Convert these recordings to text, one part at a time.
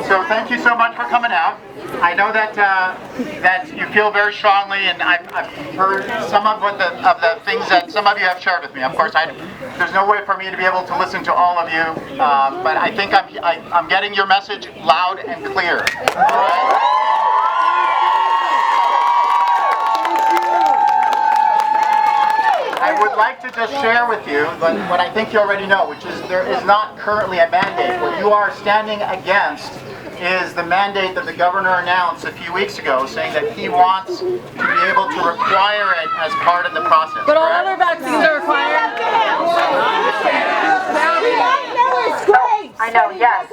So thank you so much for coming out. I know that that you feel very strongly, and I've heard some of the things that some of you have shared with me. Of course, there's no way for me to be able to listen to all of you, but I think I'm getting your message loud and clear. All right? I would like to just share with you what I think you already know, which is there is not currently a mandate. What you are standing against is the mandate that the governor announced a few weeks ago, saying that he wants to be able to require it as part of the process. But all other vaccines are required. I know, yes.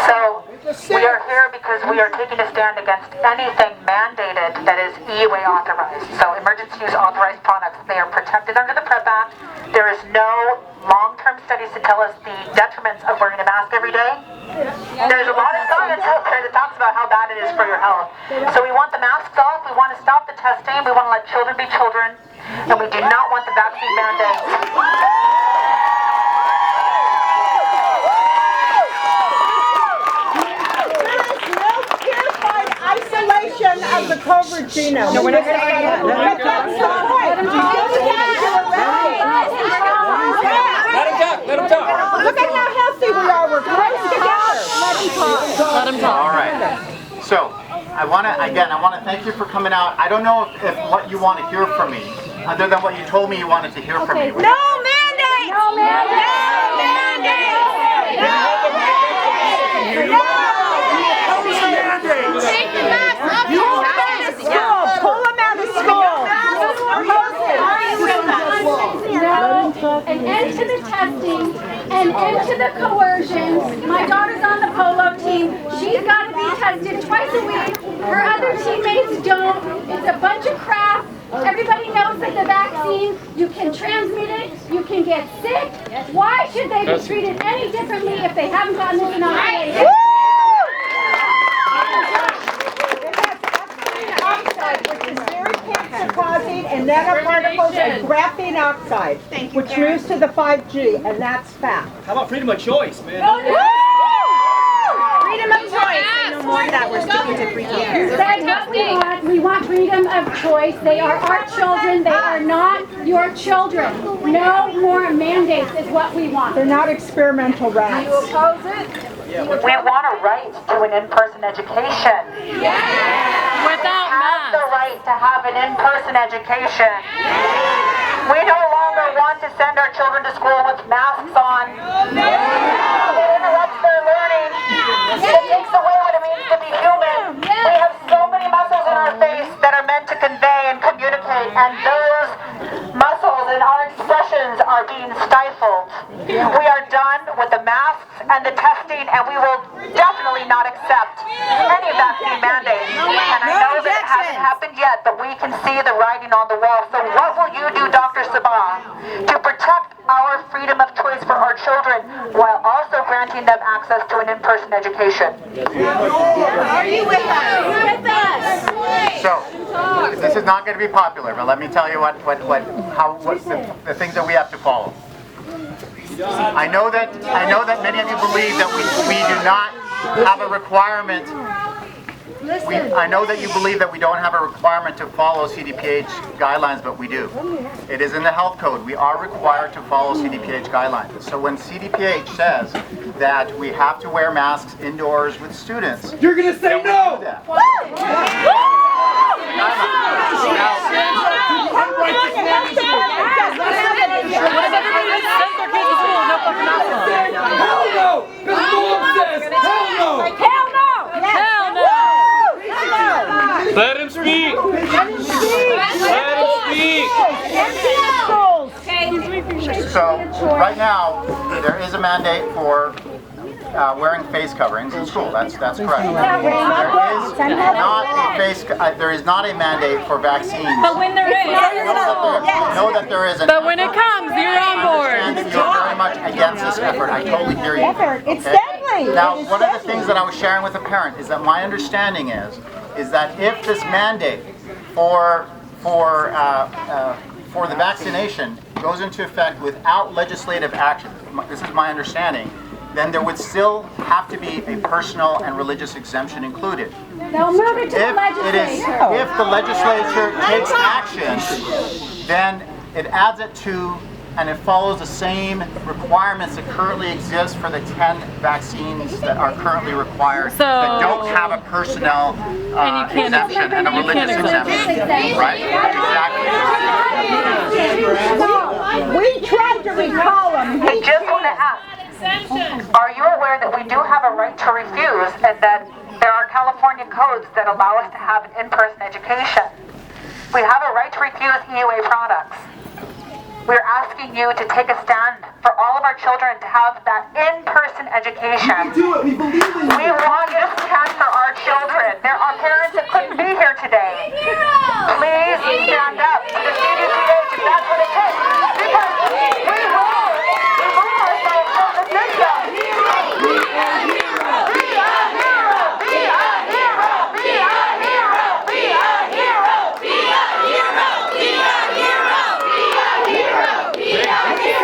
So we are here because we are taking a stand against anything mandated that is EUA authorized. So emergency use authorized products, they are protected under the PrEP Act. There is no long-term studies to tell us the detriments of wearing a mask every day. There's a lot of science out there that talks about how bad it is for your health. So we want the masks off, we want to stop the testing, we want to let children be children, and we do not want the vaccine mandate. Isolation of the COVID genome. No, we're not going to do that. But that's the point. Let him talk. Look at how healthy we are. We're close together. Let him talk. All right. So I want to thank you for coming out. I don't know if what you want to hear from me, other than what you told me you wanted to hear from me. No mandate. No mandate. No mandate. Pull them out of school. An end to the testing, an end to the coercion. My daughter's on the polo team. She's got to be tested twice a week. Her other teammates don't. It's a bunch of crap. Everybody knows that the vaccine, you can transmit it, you can get sick. Why should they be treated any differently if they haven't gotten this inoculation? Which is very cancer-causing, and nanoparticles and graphene oxide, which moves to the 5G, and that's fact. How about freedom of choice, man? Freedom of choice. No more of that. We're sticking to 3 years. That's what we want. We want freedom of choice. They are our children. They are not your children. No more mandates is what we want. They're not experimental rats. Do you oppose it? We want a right to an in-person education. Yeah. Without We have the right to have an in-person education. We no longer want to send our children to school with masks on. It interrupts their learning. It takes away what it means to be human. We have so many muscles in our face that are meant to convey and communicate, and those muscles and our expressions are being stifled. We are done with the masks and the testing, and we will definitely not accept any vaccine mandates. And I know that it hasn't happened yet, but we can see the writing on the wall. So what will you do, Dr. Sabbah, to protect our freedom of choice for our children while also granting them access to an in-person education? Are you with us? So this is not going to be popular, but let me tell you what the things that we have to follow. I know that many of you believe that we do not have a requirement. I know that you believe that we don't have a requirement to follow CDPH guidelines, but we do. It is in the health code. We are required to follow CDPH guidelines. So when CDPH says that we have to wear masks indoors with students, You're gonna say no! Hell no! Because Mom says hell no! Hell no! Hell no! Let him speak! Let him speak! So right now, there is a mandate for wearing face coverings in school. That's correct. There is not a mandate for vaccines. But when there is, Know that there isn't. but when it comes, you're on board. And you're very much against this effort. I totally hear you. It's deadly. Now, one of the things that I was sharing with a parent is that my understanding is that if this mandate for the vaccination goes into effect without legislative action, this is my understanding, then there would still have to be a personal and religious exemption included. They'll move it to the legislature. If the legislature takes action, then it adds it to, and it follows the same requirements that currently exist for the 10 vaccines that are currently required that don't have a personnel exemption and a religious exemption. Right? Exactly. We tried to recall them. I just want to ask, are you aware that we do have a right to refuse and that there are California codes that allow us to have an in-person education? We have a right to refuse EUA products. We're asking you to take a stand for all of our children to have that in-person education. Do it. We believe in We you. want you to stand for our children. There are parents that couldn't be here today. Please stand up to the CDCH if that's what it takes. Because we will ourselves from the system. Be a hero. Be a hero. Be a hero. Be a hero. Be a hero. Be a hero. Be a hero.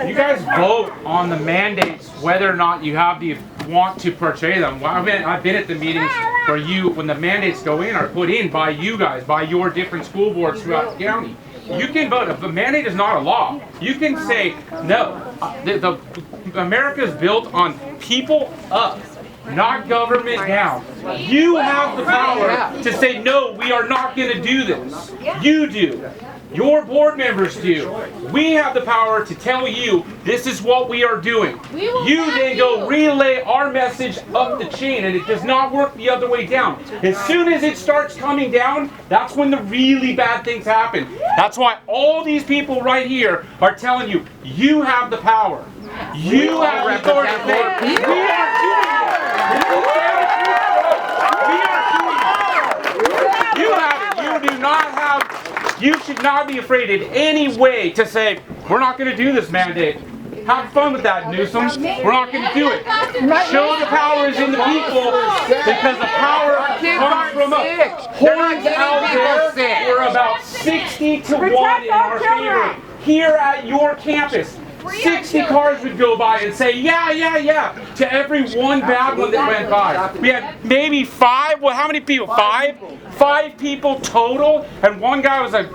You guys vote on the mandates whether or not you have the want to portray them. Well, I've been at the meetings where when the mandates go in, are put in by you guys, by your different school boards throughout the county. You can vote. If a mandate is not a law, you can say no. America is built on people up, not government down. You have the power to say no. We are not going to do this. You do. Your board members do. We have the power to tell you this is what we are doing. You then go relay our message up the chain, and it does not work the other way down. As soon as it starts coming down, that's when the really bad things happen. That's why all these people right here are telling you, you have the power. You have the authority. We are doing it. We are doing it. You have it. You do not have. You should not be afraid in any way to say, we're not going to do this mandate. Have fun with that, Newsom. We're not going to do it. Show the power is in the people, because the power comes from us. Horns out there, we're about 60 to 1 in our favor. Here at your campus, 60 cars would go by and say, yeah, yeah, yeah, to every one bad one that went by. We had maybe 5, well, how many people? 5? 5 people total, and one guy was like,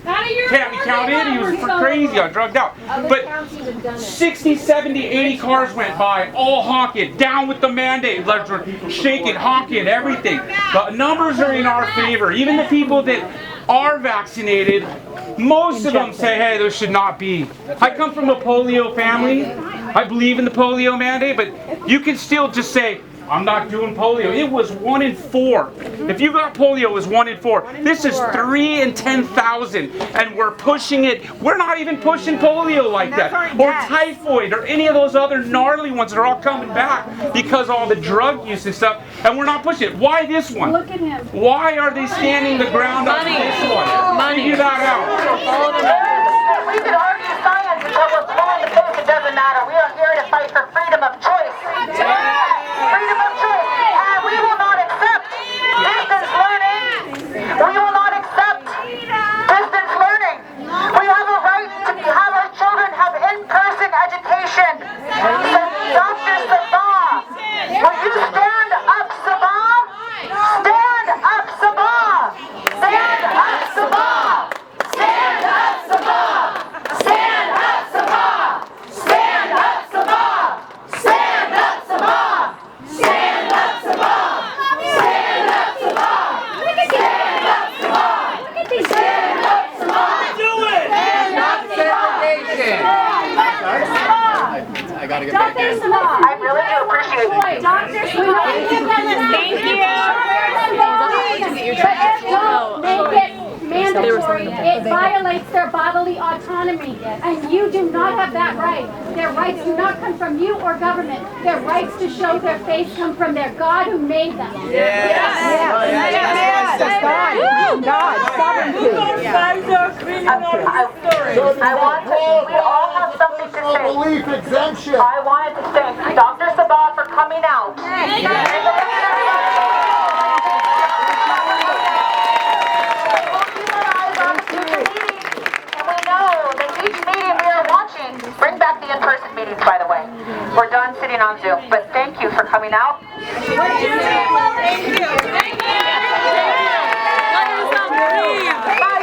can't be counted, he was crazy, I drugged out. But 60, 70, 80 cars went by, all honking, down with the mandate, shaking, honking, everything. The numbers are in our favor. Even the people that are vaccinated, most of them say, hey, there should not be. I come from a polio family. I believe in the polio mandate, but you can still just say, I'm not doing polio. It was 1 in 4. If you got polio, it was 1 in 4. This is 3 in 10,000, and we're pushing it. We're not even pushing polio like that, or typhoid, or any of those other gnarly ones that are all coming back because of all the drug use and stuff, and we're not pushing it. Why this one? Look at him. Why are they standing the ground on this one? Figure that out. We could argue science until we're blue in the face. It doesn't matter. We are here to fight for freedom of choice. Freedom of choice. And we will not accept distance learning. We will not accept distance learning. We have a right to have our children have in-person education. So Dr. Sabbah, will you stand up, Sabbah? Stand up, Sabbah. Stand up, Sabbah. Stand up, Sabbah. Stand up, Sabbah. Stand up, Sabbah. Stand up, Sabbah. Stand up, Sabbah. Stand up, Sabbah. Stand up, Sabbah. Stand up, Sabbah. Do it. Stand up, Sabbah. I gotta get back Dr. in. Sabbah. I really do appreciate it. Dr. Sabbah. Thank Don't make it mandatory. It violates their bodily autonomy, and you do not have that right. Their rights do not come from you or government. Their rights to show their face come from their God who made them. God, sovereignty. I want to, we all have something to say. Belief exemption. I wanted to thank Dr. Sabbah for coming out. And we know that each meeting We're done sitting on Zoom, but thank you for coming out. Let us out, please. Bye.